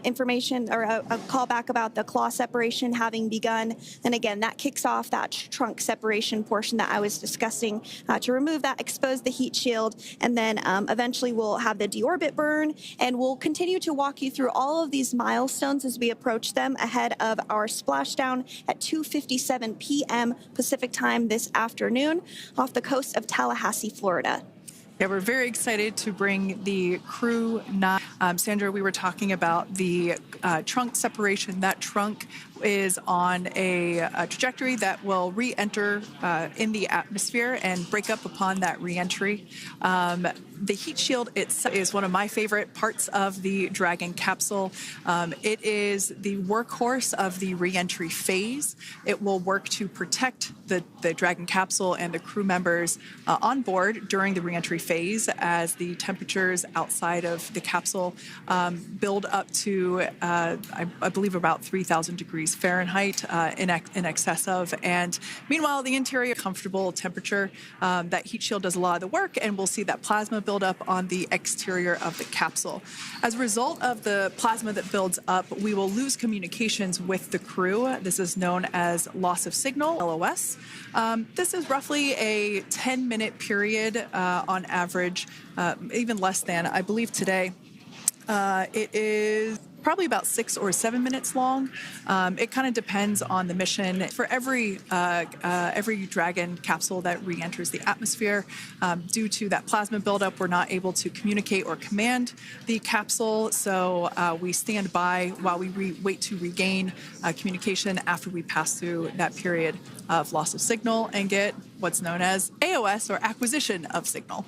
information or a call back about the claw separation having begun. And again, that kicks off that trunk separation portion that I was discussing to remove that, expose the heat shield, and then eventually we'll have the deorbit burn, and we'll continue to walk you through all of these milestones as we approach them ahead of our splashdown at 2:57 p.m. Pacific time this afternoon off the coast of Tallahassee, Florida. Yeah, we're very excited to bring the Crew-9. Sandra, we were talking about the trunk separation. That trunk is on a trajectory that will re-enter in the atmosphere and break up upon that re-entry. The heat shield itself is one of my favorite parts of the Dragon capsule. It is the workhorse of the re-entry phase. It will work to protect the Dragon capsule and the crew members on board during the re-entry phase as the temperatures outside of the capsule build up to, I believe, about 3,000 degrees Fahrenheit in excess of. And meanwhile, the interior comfortable temperature. That heat shield does a lot of the work, and we'll see that plasma build up on the exterior of the capsule. As a result of the plasma that builds up, we will lose communications with the crew. This is known as loss of signal, LOS. This is roughly a 10-minute period on average, even less than. I believe today it is probably about 6 or 7 minutes long. It kind of depends on the mission. For every Dragon capsule that re-enters the atmosphere, due to that plasma buildup, we're not able to communicate or command the capsule. So we stand by while we wait to regain communication after we pass through that period of loss of signal and get what's known as AOS, or acquisition of signal.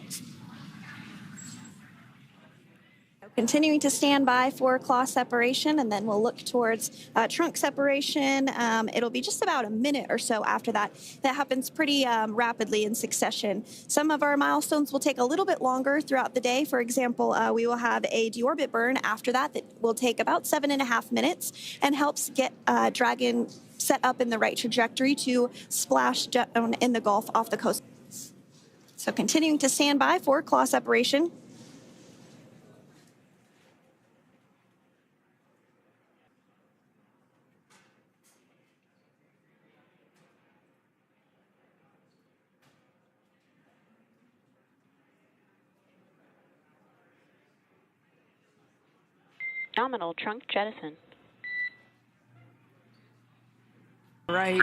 Continuing to stand by for claw separation, and then we'll look towards trunk separation. It'll be just about a minute or so after that. That happens pretty rapidly in succession. Some of our milestones will take a little bit longer throughout the day. For example, we will have a deorbit burn after that will take about 7.5 minutes and helps get Dragon set up in the right trajectory to splash down in the Gulf off the coast. So continuing to stand by for claw separation. Nominal trunk jettison. Right.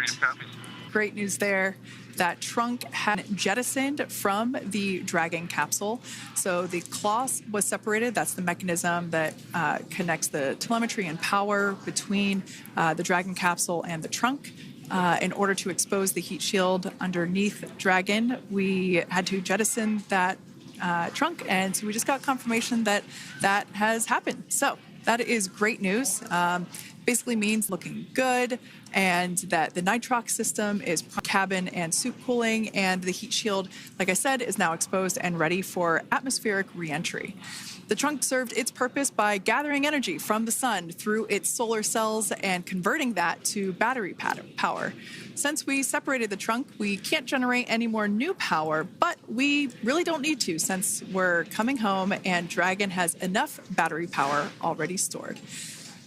Great news there. That trunk had jettisoned from the Dragon capsule. So the claw was separated. That's the mechanism that connects the telemetry and power between the Dragon capsule and the trunk. In order to expose the heat shield underneath Dragon, we had to jettison that trunk, and so we just got confirmation that that has happened. So that is great news. Basically means looking good, and that the nitrox system is cabin and suit cooling, and the heat shield, like I said, is now exposed and ready for atmospheric re-entry. The trunk served its purpose by gathering energy from the sun through its solar cells and converting that to battery power. Since we separated the trunk, we can't generate any more new power, but we really don't need to since we're coming home and Dragon has enough battery power already stored.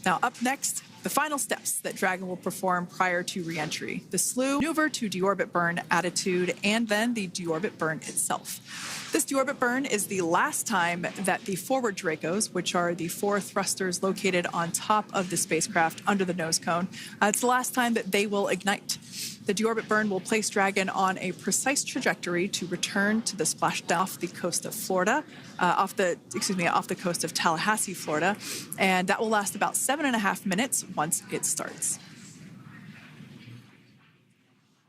Now, up next, the final steps that Dragon will perform prior to re-entry: the slew, maneuver to deorbit burn attitude, and then the deorbit burn itself. This deorbit burn is the last time that the forward Dracos, which are the 4 thrusters located on top of the spacecraft under the nose cone, it's the last time that they will ignite. The deorbit burn will place Dragon on a precise trajectory to return to the splashdown off the coast of Florida, off the coast of Tallahassee, Florida, and that will last about 7.5 minutes once it starts.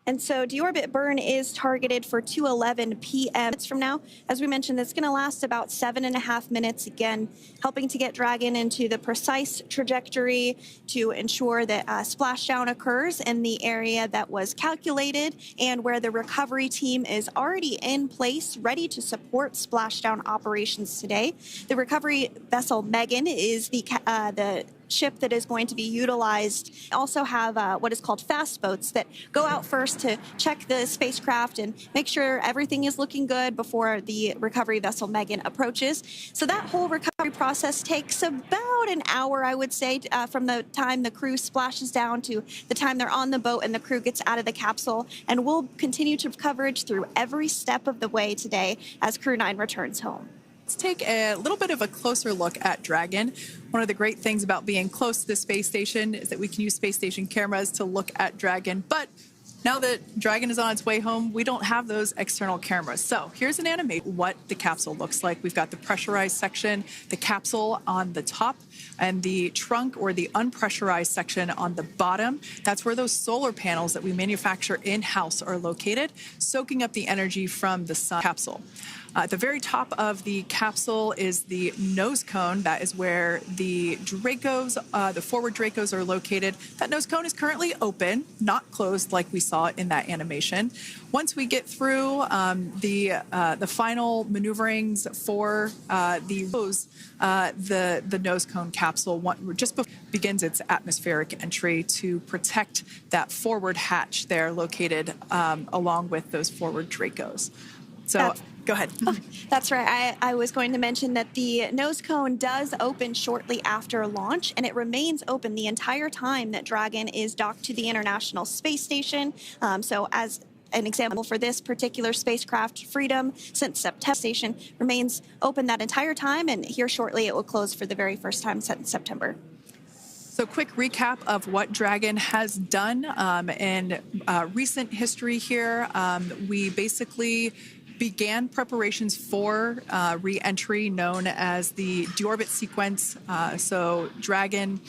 And so deorbit burn is targeted for 2:11 p.m. from now. As we mentioned, it's going to last about 7.5 minutes, again, helping to get Dragon into the precise trajectory to ensure that splashdown occurs in the area that was calculated and where the recovery team is already in place, ready to support splashdown operations today. The recovery vessel Megan is the ship that is going to be utilized. Also have what is called fast boats that go out first to check the spacecraft and make sure everything is looking good before the recovery vessel Megan approaches. So that whole recovery process takes about about an hour, I would say, from the time the crew splashes down to the time they're on the boat and the crew gets out of the capsule. And we'll continue to coverage through every step of the way today as Crew-9 returns home. Let's take a little bit of a closer look at Dragon. One of the great things about being close to the space station is that we can use space station cameras to look at Dragon. But now that Dragon is on its way home, we don't have those external cameras. So here's an animation what the capsule looks like. We've got the pressurized section, the capsule on the top, and the trunk or the unpressurized section on the bottom. That's where those solar panels that we manufacture in-house are located, soaking up the energy from the sun capsule. At the very top of the capsule is the nose cone. That is where the Dracos, the forward Dracos are located. That nose cone is currently open, not closed like we saw in that animation. Once we get through the final maneuverings for the nose cone capsule just before it begins its atmospheric entry to protect that forward hatch there located along with those forward Dracos. So go ahead. Oh, that's right. I was going to mention that the nose cone does open shortly after launch, and it remains open the entire time that Dragon is docked to the International Space Station. So as an example for this particular spacecraft, Freedom, since September station remains open that entire time, and here shortly it will close for the very first time since September. So quick recap of what Dragon has done in recent history here. We basically began preparations for re-entry known as the deorbit sequence. So Dragon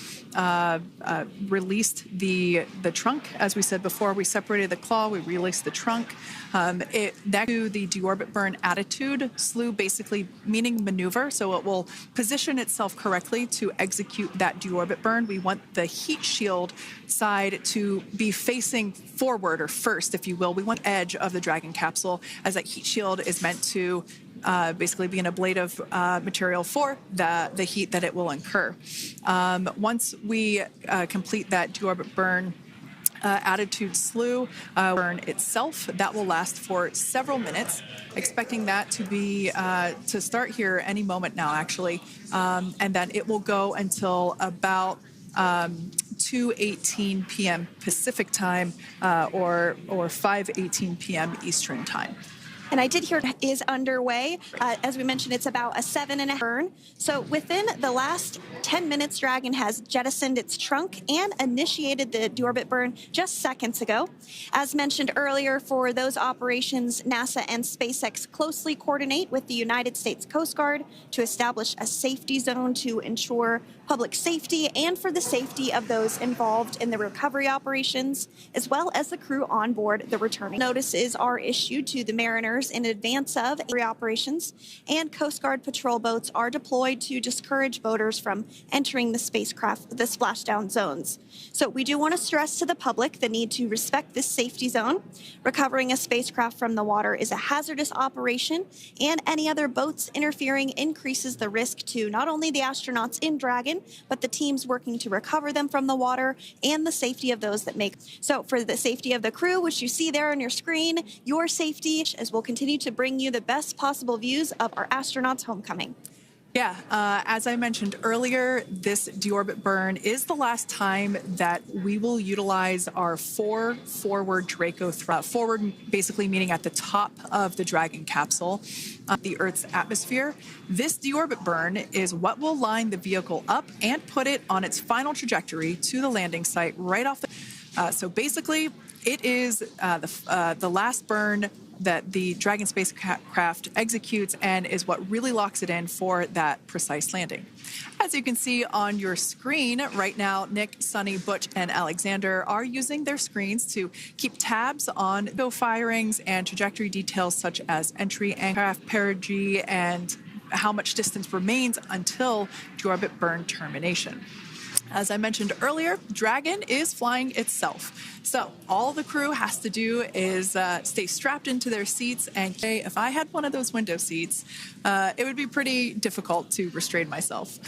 released the trunk. As we said before, we separated the claw, we released the trunk. Next to the deorbit burn attitude, slew basically meaning maneuver, so it will position itself correctly to execute that deorbit burn. We want the heat shield side to be facing forward or first, if you will. We want the edge of the Dragon capsule as that heat shield is meant to basically be an ablative material for the heat that it will incur. Once we complete that deorbit burn attitude slew burn itself, that will last for several minutes, expecting that to be to start here any moment now, actually, and then it will go until about 2:18 p.m. Pacific time or 5:18 p.m. Eastern time. And I did hear it is underway. As we mentioned, it's about a 7.5 burn. So within the last 10 minutes, Dragon has jettisoned its trunk and initiated the deorbit burn just seconds ago. As mentioned earlier, for those operations, NASA and SpaceX closely coordinate with the United States Coast Guard to establish a safety zone to ensure public safety and for the safety of those involved in the recovery operations, as well as the crew on board the returning. Notices are issued to the mariners in advance of operations, and Coast Guard patrol boats are deployed to discourage boaters from entering the spacecraft, the splashdown zones. So we do want to stress to the public the need to respect this safety zone. Recovering a spacecraft from the water is a hazardous operation, and any other boats interfering increases the risk to not only the astronauts in Dragon, but the teams working to recover them from the water and the safety of those that make. So for the safety of the crew, which you see there on your screen, your safety, as we'll continue to bring you the best possible views of our astronauts' homecoming. Yeah, as I mentioned earlier, this deorbit burn is the last time that we will utilize our 4 forward Draco forward, basically meaning at the top of the Dragon capsule, the Earth's atmosphere. This deorbit burn is what will line the vehicle up and put it on its final trajectory to the landing site right off the. So basically, it is the last burn that the Dragon spacecraft executes and is what really locks it in for that precise landing. As you can see on your screen right now, Nick, Sunny, Butch, and Alexander are using their screens to keep tabs on go firings and trajectory details such as entry, aircraft perigee, and how much distance remains until deorbit burn termination. As I mentioned earlier, Dragon is flying itself. So all the crew has to do is stay strapped into their seats. And if I had one of those window seats, it would be pretty difficult to restrain myself.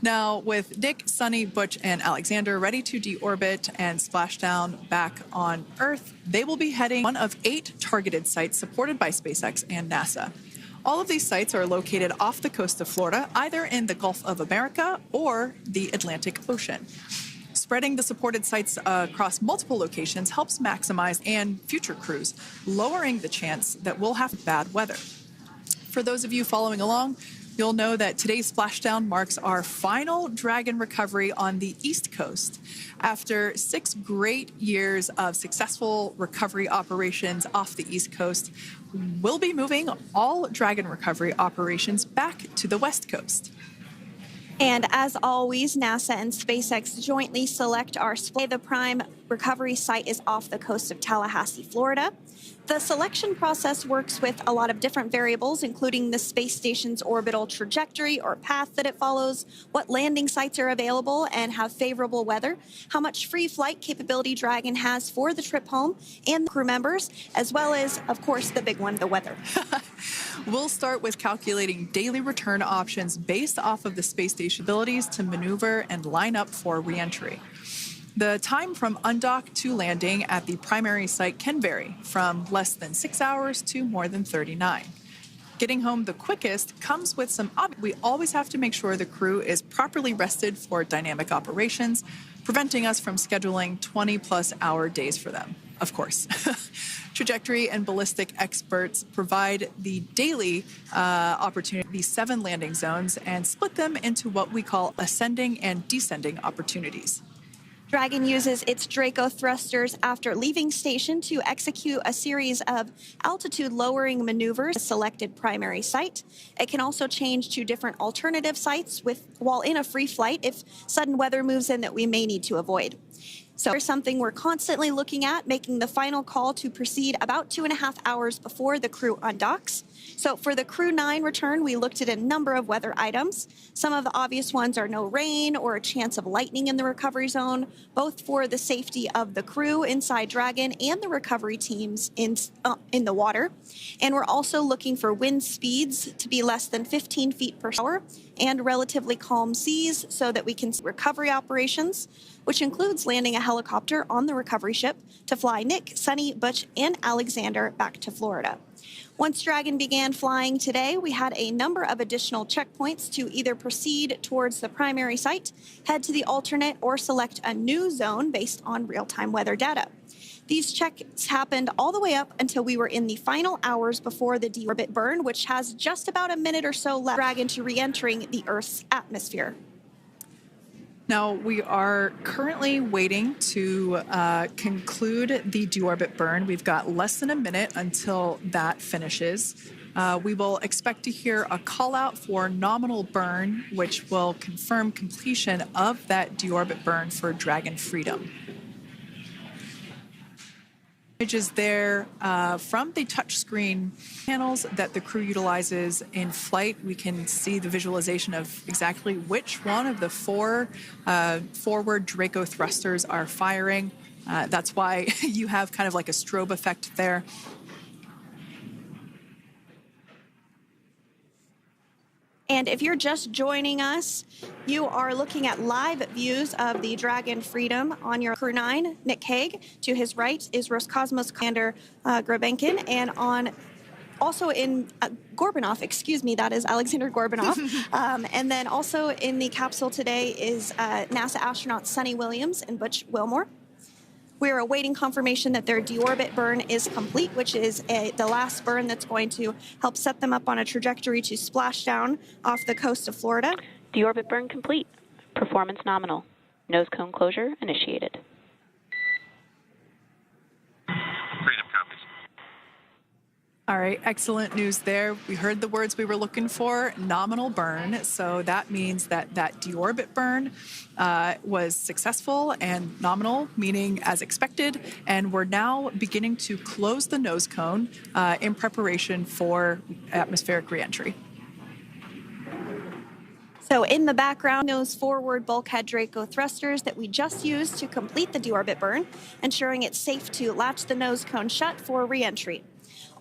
Now, with Nick, Sunny, Butch, and Alexander ready to deorbit and splash down back on Earth, they will be heading one of 8 targeted sites supported by SpaceX and NASA. All of these sites are located off the coast of Florida, either in the Gulf of America or the Atlantic Ocean. Spreading the supported sites across multiple locations helps maximize and future crews, lowering the chance that we'll have bad weather. For those of you following along, you'll know that today's splashdown marks our final Dragon recovery on the East Coast. After 6 great years of successful recovery operations off the East Coast, we'll be moving all Dragon recovery operations back to the West Coast. And as always, NASA and SpaceX jointly select our The prime recovery site is off the coast of Tallahassee, Florida. The selection process works with a lot of different variables, including the space station's orbital trajectory or path that it follows, what landing sites are available and have favorable weather, how much free flight capability Dragon has for the trip home and the crew members, as well as, of course, the big one, the weather. We'll start with calculating daily return options based off of the space station abilities to maneuver and line up for reentry. The time from undock to landing at the primary site can vary from less than 6 hours to more than 39. Getting home the quickest comes with some we always have to make sure the crew is properly rested for dynamic operations, preventing us from scheduling 20-plus hour days for them, of course. Trajectory and ballistic experts provide the daily opportunity, these 7 landing zones, and split them into what we call ascending and descending opportunities. Dragon uses its Draco thrusters after leaving station to execute a series of altitude-lowering maneuvers at a selected primary site. It can also change to different alternative sites while in a free flight if sudden weather moves in that we may need to avoid. So there's something we're constantly looking at, making the final call to proceed about 2.5 hours before the crew undocks. So for the Crew-9 return, we looked at a number of weather items. Some of the obvious ones are no rain or a chance of lightning in the recovery zone, both for the safety of the crew inside Dragon and the recovery teams in the water. And we're also looking for wind speeds to be less than 15 feet per hour and relatively calm seas so that we can see recovery operations, which includes landing a helicopter on the recovery ship to fly Nick, Sunny, Butch, and Alexander back to Florida. Once Dragon began flying today, we had a number of additional checkpoints to either proceed towards the primary site, head to the alternate, or select a new zone based on real-time weather data. These checks happened all the way up until we were in the final hours before the deorbit burn, which has just about a minute or so left Dragon to re-entering the Earth's atmosphere. Now, we are currently waiting to conclude the deorbit burn. We've got less than a minute until that finishes. We will expect to hear a call out for nominal burn, which will confirm completion of that deorbit burn for Dragon Freedom. Images there from the touchscreen panels that the crew utilizes in flight. We can see the visualization of exactly which one of the 4 forward Draco thrusters are firing. That's why you have kind of like a strobe effect there. And if you're just joining us, you are looking at live views of the Dragon Freedom on your Crew-9, Nick Hague. To his right is Roscosmos Commander Grabenkin, and also in Gorbunov, excuse me, that is Alexander Gorbunov. And then also in the capsule today is NASA astronauts Sunny Williams and Butch Wilmore. We are awaiting confirmation that their deorbit burn is complete, which is the last burn that's going to help set them up on a trajectory to Splashdown off the coast of Florida. Deorbit burn complete. Performance nominal. Nose cone closure initiated. Freedom copies. All right, excellent news there. We heard the words we were looking for, nominal burn. So that means that that deorbit burn was successful and nominal, meaning as expected. And we're now beginning to close the nose cone in preparation for atmospheric reentry. So in the background, those forward bulkhead Draco thrusters that we just used to complete the deorbit burn, ensuring it's safe to latch the nose cone shut for reentry.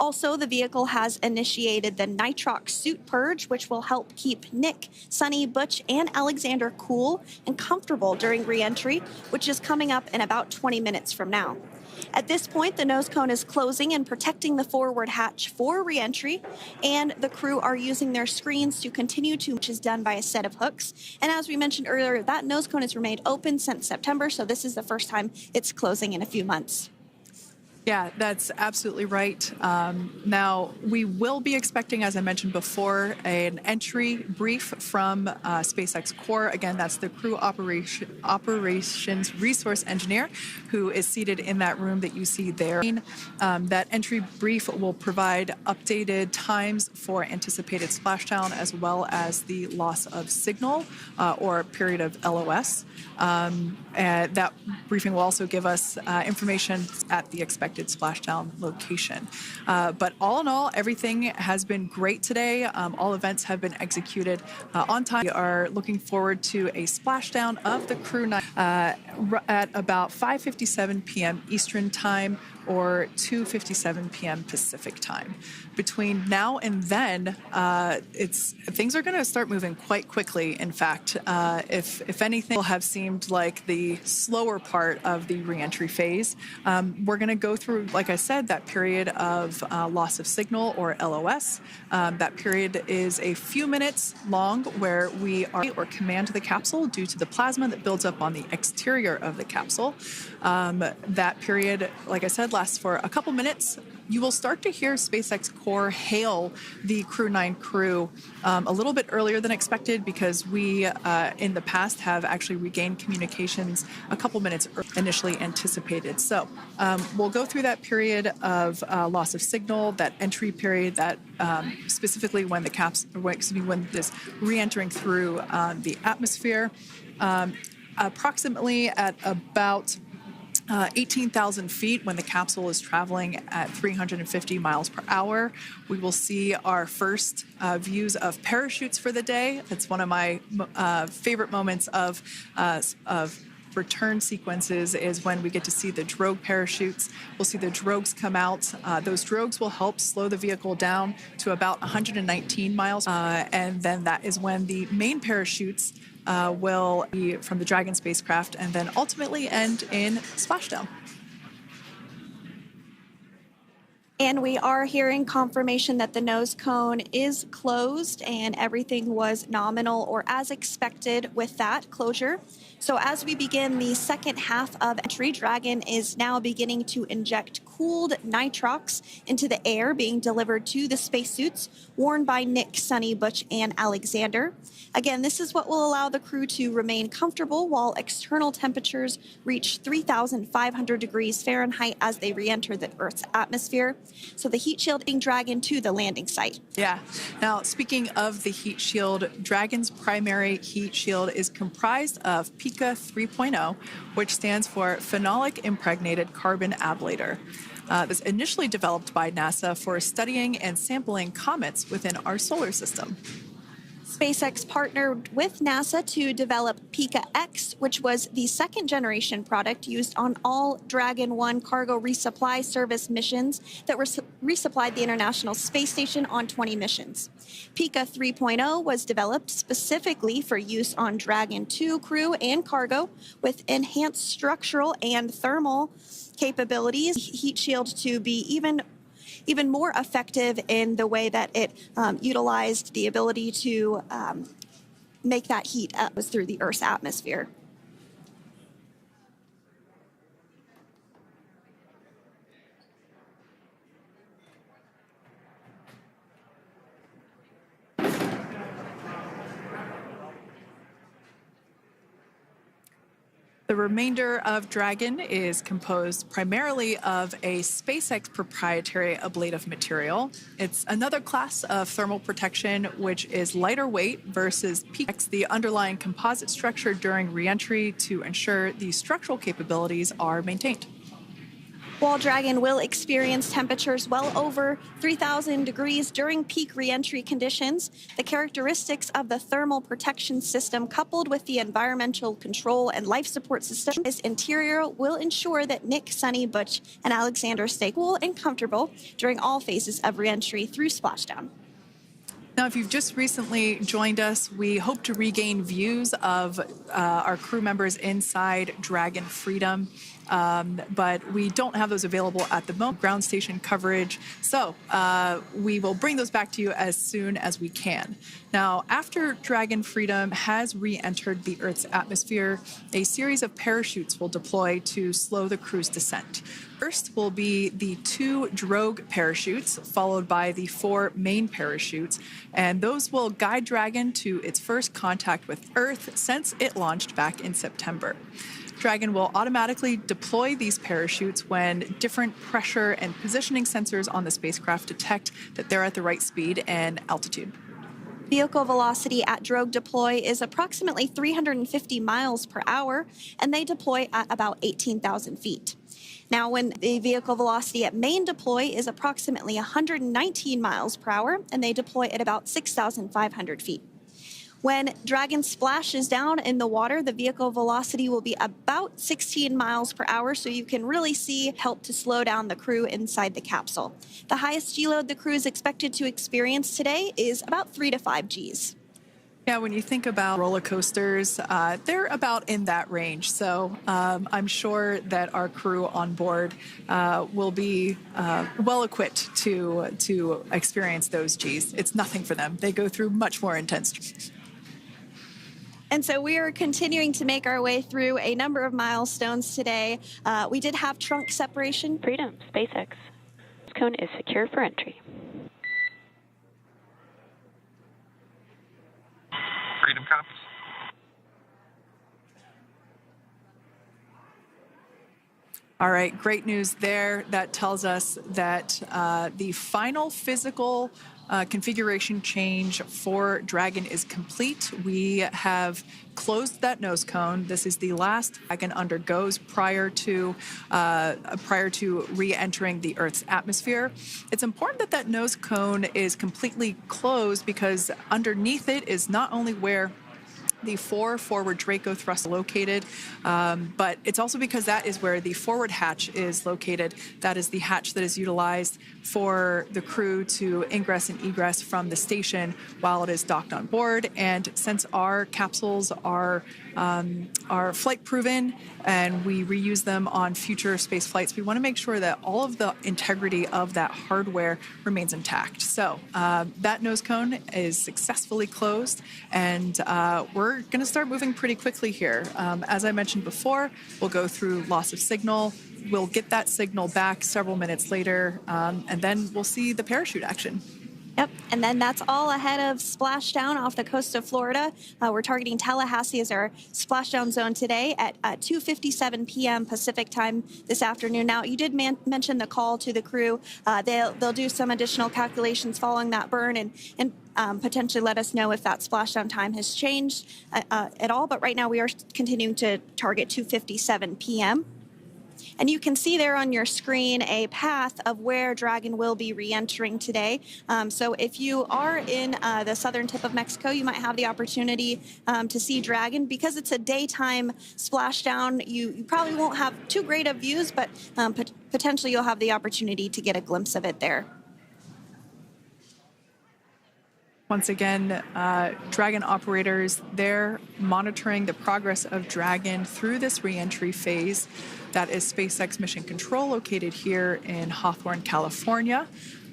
Also, the vehicle has initiated the nitrox suit purge, which will help keep Nick, Sunny, Butch, and Alexander cool and comfortable during reentry, which is coming up in about 20 minutes from now. At this point, the nose cone is closing and protecting the forward hatch for reentry, and the crew are using their screens to continue to, which is done by a set of hooks. And as we mentioned earlier, that nose cone has remained open since September, so this is the first time it's closing in a few months. Yeah, that's absolutely right. Now, we will be expecting, as I mentioned before, an entry brief from SpaceX Core. Again, that's the Crew Operations Resource Engineer who is seated in that room that you see there. That entry brief will provide updated times for anticipated splashdown as well as the loss of signal or period of LOS. And that briefing will also give us information at the expected splashdown location. But all in all, everything has been great today. All events have been executed on time. We are looking forward to a splashdown of the Crew-9 at about 5:57 p.m. Eastern Time or 2:57 p.m. Pacific Time. Between now and then, things are going to start moving quite quickly. In fact, if anything will have seemed like the slower part of the reentry phase, we're going to go through, like I said, that period of loss of signal or LOS. That period is a few minutes long where we are or command the capsule due to the plasma that builds up on the exterior of the capsule. That period, like I said, lasts for a couple minutes. You will start to hear SpaceX Core hail the Crew-9 crew a little bit earlier than expected because we, in the past, have actually regained communications a couple minutes initially anticipated. So we'll go through that period of loss of signal, that entry period, that specifically when the when this re-entering through the atmosphere, approximately at about 18,000 feet when the capsule is traveling at 350 miles per hour. We will see our first views of parachutes for the day. It's one of my favorite moments of return sequences is when we get to see the drogue parachutes. We'll see the drogues come out. Those drogues will help slow the vehicle down to about 119 miles. And then that is when the main parachutes will be from the Dragon spacecraft and then ultimately end in splashdown. And we are hearing confirmation that the nose cone is closed and everything was nominal or as expected with that closure. So as we begin the second half of entry, Dragon is now beginning to inject cooled nitrox into the air being delivered to the spacesuits worn by Nick, Sunny, Butch, and Alexander. Again, this is what will allow the crew to remain comfortable while external temperatures reach 3,500 degrees Fahrenheit as they re-enter the Earth's atmosphere. So the heat shield being Dragon to the landing site. Yeah. Now, speaking of the heat shield, Dragon's primary heat shield is comprised of PICA 3.0, which stands for Phenolic Impregnated Carbon Ablator. This initially developed by NASA for studying and sampling comets within our solar system. SpaceX partnered with NASA to develop PICA-X, which was the second generation product used on all Dragon 1 cargo resupply service missions that resupplied the International Space Station on 20 missions. PICA 3.0 was developed specifically for use on Dragon 2 crew and cargo with enhanced structural and thermal capabilities, heat shield to be even more effective in the way that it utilized the ability to make that heat was through the Earth's atmosphere. The remainder of Dragon is composed primarily of a SpaceX proprietary ablative material. It's another class of thermal protection which is lighter weight versus PICA, the underlying composite structure during reentry to ensure the structural capabilities are maintained. While Dragon will experience temperatures well over 3,000 degrees during peak reentry conditions, the characteristics of the thermal protection system coupled with the environmental control and life support system its interior will ensure that Nick, Sunny, Butch, and Alexander stay cool and comfortable during all phases of reentry through splashdown. Now, if you've just recently joined us, we hope to regain views of our crew members inside Dragon Freedom. But we don't have those available at the moment, ground station coverage. So we will bring those back to you as soon as we can. Now, after Dragon Freedom has re-entered the Earth's atmosphere, a series of parachutes will deploy to slow the crew's descent. First will be the 2 drogue parachutes, followed by the 4 main parachutes, and those will guide Dragon to its first contact with Earth since it launched back in September. Dragon will automatically deploy these parachutes when different pressure and positioning sensors on the spacecraft detect that they're at the right speed and altitude. Vehicle velocity at drogue deploy is approximately 350 miles per hour, and they deploy at about 18,000 feet. Now, when the vehicle velocity at main deploy is approximately 119 miles per hour, and they deploy at about 6,500 feet. When Dragon splashes down in the water, the vehicle velocity will be about 16 miles per hour, so you can really help to slow down the crew inside the capsule. The highest G-load the crew is expected to experience today is about 3 to 5 Gs. Yeah, when you think about roller coasters, they're about in that range. So I'm sure that our crew on board will be well equipped to experience those Gs. It's nothing for them. They go through much more intense. And so we are continuing to make our way through a number of milestones today. We did have trunk separation. Freedom, SpaceX. Nose cone is secure for entry. Freedom copies. All right, great news there. That tells us that the final physical configuration change for Dragon is complete. We have closed that nose cone. This is the last Dragon undergoes prior to re-entering the Earth's atmosphere. It's important that that nose cone is completely closed because underneath it is not only where the 4 forward Draco thrusts are located, but it's also because that is where the forward hatch is located. That is the hatch that is utilized for the crew to ingress and egress from the station while it is docked on board. And since our capsules are flight proven and we reuse them on future space flights, we want to make sure that all of the integrity of that hardware remains intact. So that nose cone is successfully closed, and we're going to start moving pretty quickly here. As I mentioned before, we'll go through loss of signal. We'll get that signal back several minutes later, and then we'll see the parachute action. Yep, and then that's all ahead of Splashdown off the coast of Florida. We're targeting Tallahassee as our splashdown zone today at 2:57 p.m. Pacific time this afternoon. Now, you did mention the call to the crew. They'll do some additional calculations following that burn and potentially let us know if that splashdown time has changed at all. But right now, we are continuing to target 2:57 p.m. And you can see there on your screen a path of where Dragon will be re-entering today. So if you are in the southern tip of Mexico, you might have the opportunity to see Dragon. Because it's a daytime splashdown, you probably won't have too great of views, but potentially you'll have the opportunity to get a glimpse of it there. Once again, Dragon operators, they're monitoring the progress of Dragon through this re-entry phase. That is SpaceX Mission Control, located here in Hawthorne, California.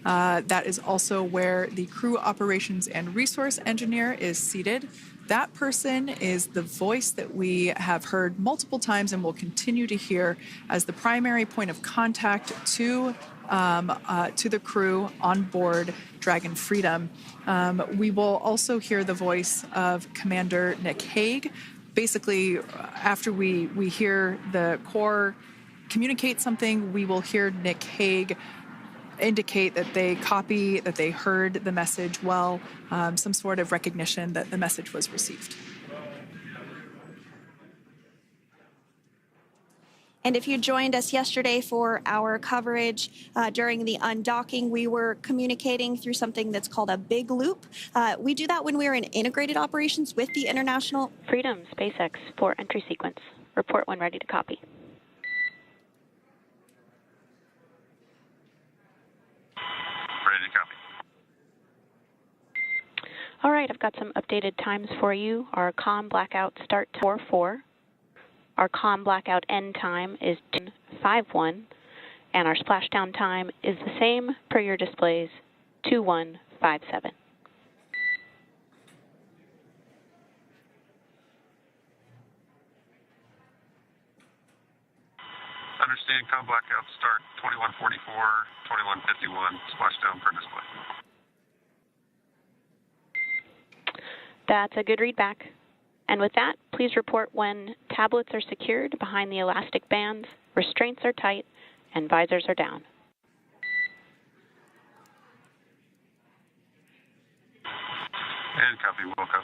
That is also where the crew operations and resource engineer is seated. That person is the voice that we have heard multiple times and will continue to hear as the primary point of contact to the crew on board Dragon Freedom. We will also hear the voice of Commander Nick Hague. Basically, after we hear the Corps communicate something, we will hear Nick Hague indicate that they copy, that they heard the message well, some sort of recognition that the message was received. And if you joined us yesterday for our coverage during the undocking, we were communicating through something that's called a big loop. We do that when we're in integrated operations with the International Freedom, SpaceX, for entry sequence. Report when ready to copy. Ready to copy. All right, I've got some updated times for you. Our COM blackout start time 4:4. Our COM blackout end time is 10:51, and our splashdown time is the same per your displays, 21:57. Understand, com blackout start 21:44, 21:51, splashdown per display. That's a good readback. And with that, please report when tablets are secured behind the elastic bands, restraints are tight, and visors are down. And copy, Wilco.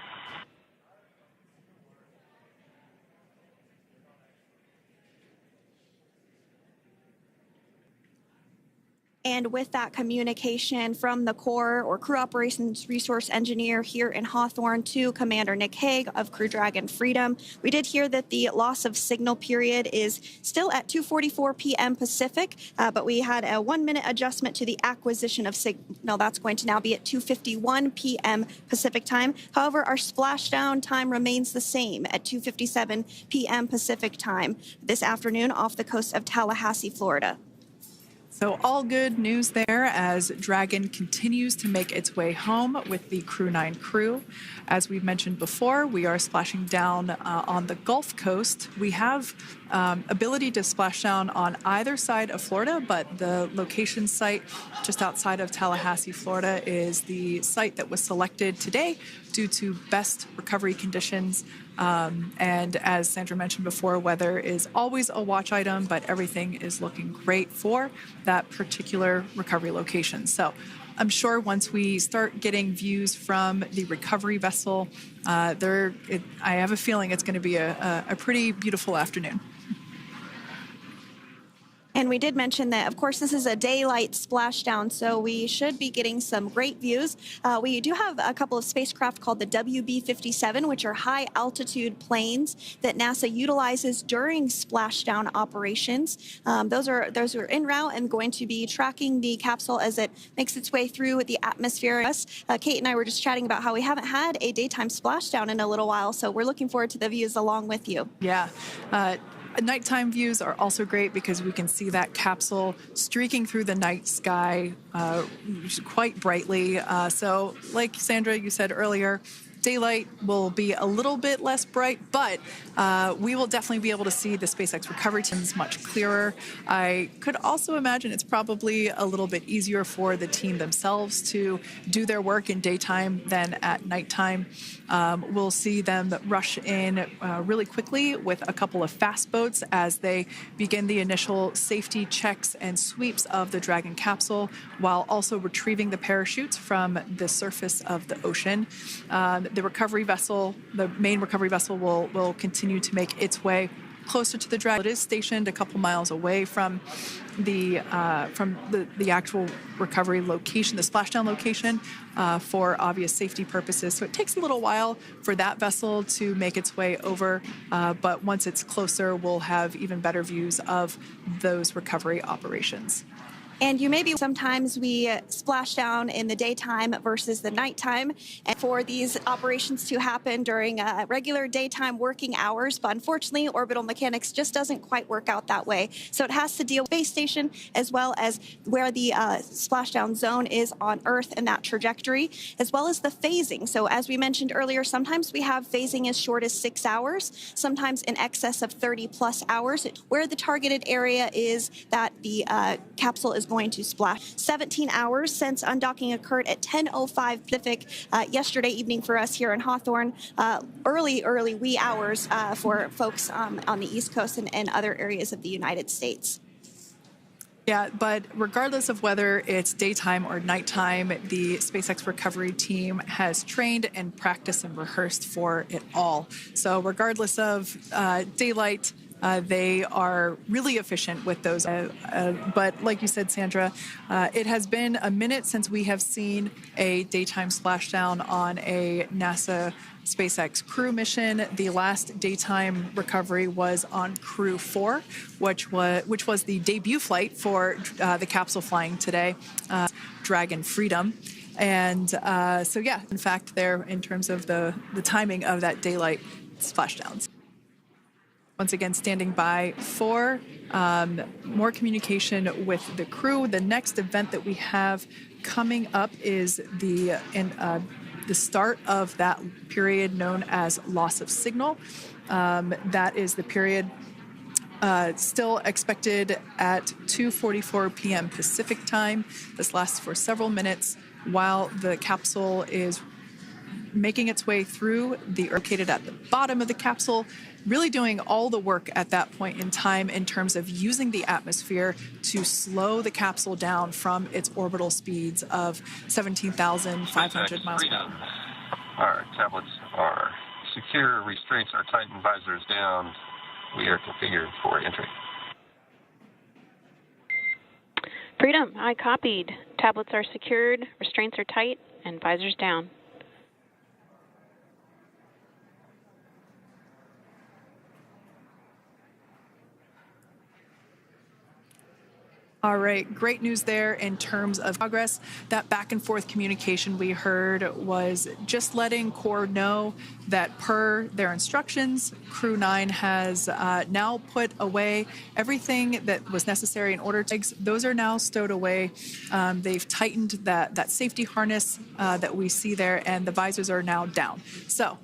And with that communication from the Corps or Crew Operations Resource Engineer here in Hawthorne to Commander Nick Hague of Crew Dragon Freedom, we did hear that the loss of signal period is still at 2:44 p.m. Pacific, but we had a 1-minute adjustment to the acquisition of signal. That's going to now be at 2:51 p.m. Pacific time. However, our splashdown time remains the same at 2:57 p.m. Pacific time this afternoon off the coast of Tallahassee, Florida. So all good news there as Dragon continues to make its way home with the Crew-9 crew. As we've mentioned before, we are splashing down on the Gulf Coast. We have ability to splash down on either side of Florida, but the location site just outside of Tallahassee, Florida is the site that was selected today due to best recovery conditions. And as Sandra mentioned before, weather is always a watch item, but everything is looking great for that particular recovery location. So I'm sure once we start getting views from the recovery vessel, I have a feeling it's going to be a pretty beautiful afternoon. And we did mention that, of course, this is a daylight splashdown, so we should be getting some great views. We do have a couple of spacecraft called the WB-57, which are high-altitude planes that NASA utilizes during splashdown operations. Those are en route and going to be tracking the capsule as it makes its way through the atmosphere. Kate and I were just chatting about how we haven't had a daytime splashdown in a little while, so we're looking forward to the views along with you. Yeah. Nighttime views are also great because we can see that capsule streaking through the night sky quite brightly. So like Sandra, you said earlier, daylight will be a little bit less bright, but we will definitely be able to see the SpaceX recovery teams much clearer. I could also imagine it's probably a little bit easier for the team themselves to do their work in daytime than at nighttime. We'll see them rush in really quickly with a couple of fast boats as they begin the initial safety checks and sweeps of the Dragon capsule, while also retrieving the parachutes from the surface of the ocean. The recovery vessel, the main recovery vessel, will continue to make its way closer to the Dragon. It is stationed a couple miles away from the actual recovery location, the splashdown location, for obvious safety purposes. So it takes a little while for that vessel to make its way over, but once it's closer, we'll have even better views of those recovery operations. And you may be, sometimes we splash down in the daytime versus the nighttime, and for these operations to happen during regular daytime working hours. But unfortunately, orbital mechanics just doesn't quite work out that way. So it has to deal with space station as well as where the splashdown zone is on Earth and that trajectory, as well as the phasing. So as we mentioned earlier, sometimes we have phasing as short as 6 hours, sometimes in excess of 30 plus hours, where the targeted area is that the capsule is going to splash. 17 hours since undocking occurred at 10:05 Pacific yesterday evening for us here in Hawthorne. Early wee hours for folks on the East Coast and other areas of the United States. Yeah, but regardless of whether it's daytime or nighttime, the SpaceX recovery team has trained and practiced and rehearsed for it all. So regardless of daylight, they are really efficient with those. But like you said, Sandra, it has been a minute since we have seen a daytime splashdown on a NASA SpaceX crew mission. The last daytime recovery was on Crew-4, which was the debut flight for the capsule flying today, Dragon Freedom. And so, yeah, in fact, there in terms of the timing of that daylight splashdowns. Once again, standing by for more communication with the crew. The next event that we have coming up is the start of that period known as loss of signal. That is the period still expected at 2:44 p.m. Pacific time. This lasts for several minutes while the capsule is making its way through the located at the bottom of the capsule, really doing all the work at that point in time in terms of using the atmosphere to slow the capsule down from its orbital speeds of 17,500 miles per hour. Our tablets are secure, restraints are tightened, visors down. We are configured for entry. Freedom, I copied. Tablets are secured, restraints are tight, and visors down. All right, great news there in terms of progress. That back and forth communication we heard was just letting Core know that per their instructions, Crew-9 has now put away everything that was necessary in order to. Those are now stowed away. They've tightened that safety harness that we see there, and the visors are now down. So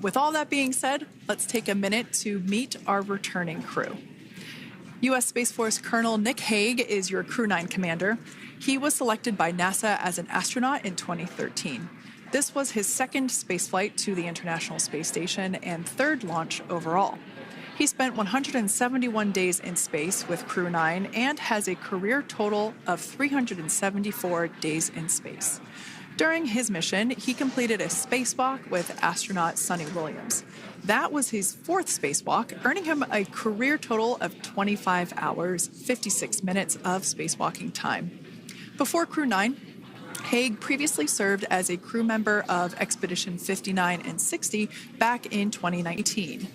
with all that being said, let's take a minute to meet our returning crew. U.S. Space Force Colonel Nick Hague is your Crew-9 commander. He was selected by NASA as an astronaut in 2013. This was his second spaceflight to the International Space Station and third launch overall. He spent 171 days in space with Crew-9 and has a career total of 374 days in space. During his mission, he completed a spacewalk with astronaut Suni Williams. That was his fourth spacewalk, earning him a career total of 25 hours, 56 minutes of spacewalking time. Before Crew-9, Hague previously served as a crew member of Expedition 59 and 60 back in 2019.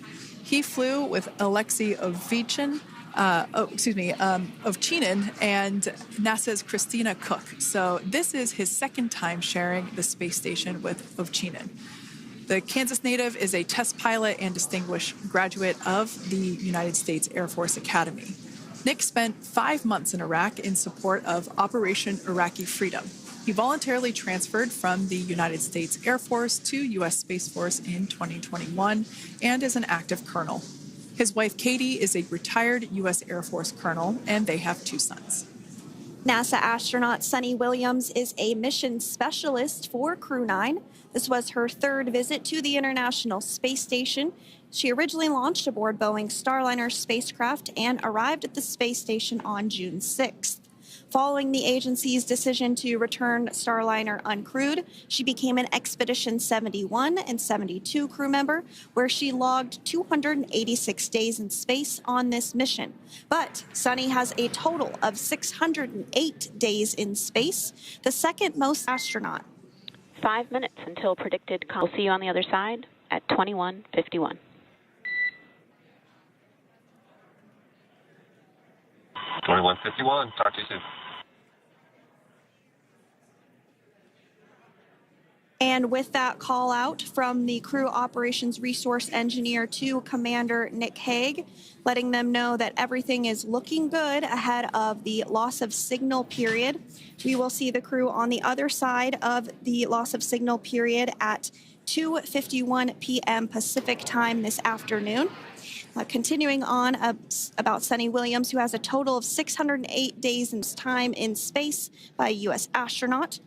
He flew with Alexei Ovchinin and NASA's Christina Cook. So this is his second time sharing the space station with Ovchinin. The Kansas native is a test pilot and distinguished graduate of the United States Air Force Academy. Nick spent 5 months in Iraq in support of Operation Iraqi Freedom. He voluntarily transferred from the United States Air Force to U.S. Space Force in 2021 and is an active colonel. His wife, Katie, is a retired U.S. Air Force colonel, and they have 2 sons. NASA astronaut Suni Williams is a mission specialist for Crew-9. This was her third visit to the International Space Station. She originally launched aboard Boeing's Starliner spacecraft and arrived at the space station on June 6th. Following the agency's decision to return Starliner uncrewed, she became an Expedition 71 and 72 crew member, where she logged 286 days in space on this mission. But Suni has a total of 608 days in space, the second most astronaut. 5 minutes until predicted. We'll see you on the other side at 21:51. Talk to you soon. And with that call out from the crew operations resource engineer to Commander Nick Hague, letting them know that everything is looking good ahead of the loss of signal period. We will see the crew on the other side of the loss of signal period at 2:51 p.m. Pacific time this afternoon. Continuing on about Suni Williams, who has a total of 608 days in time in space by a U.S. astronaut.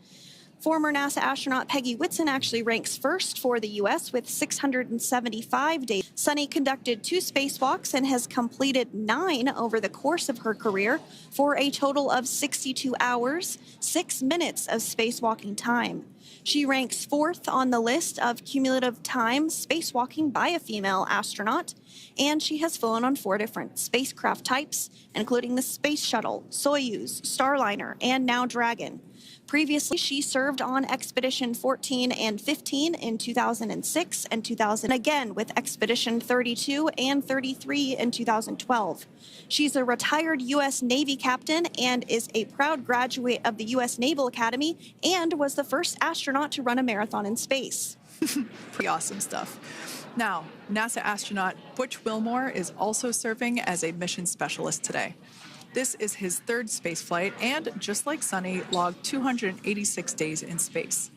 Former NASA astronaut Peggy Whitson actually ranks first for the U.S. with 675 days. Suni conducted 2 spacewalks and has completed 9 over the course of her career for a total of 62 hours, 6 minutes of spacewalking time. She ranks 4th on the list of cumulative time spacewalking by a female astronaut, and she has flown on 4 different spacecraft types, including the Space Shuttle, Soyuz, Starliner, and now Dragon. Previously, she served on Expedition 14 and 15 in 2006 and 2000, again with Expedition 32 and 33 in 2012. She's a retired U.S. Navy captain and is a proud graduate of the U.S. Naval Academy and was the first astronaut to run a marathon in space. Pretty awesome stuff. Now, NASA astronaut Butch Wilmore is also serving as a mission specialist today. This is his third space flight and, just like Sunny, logged 286 days in space.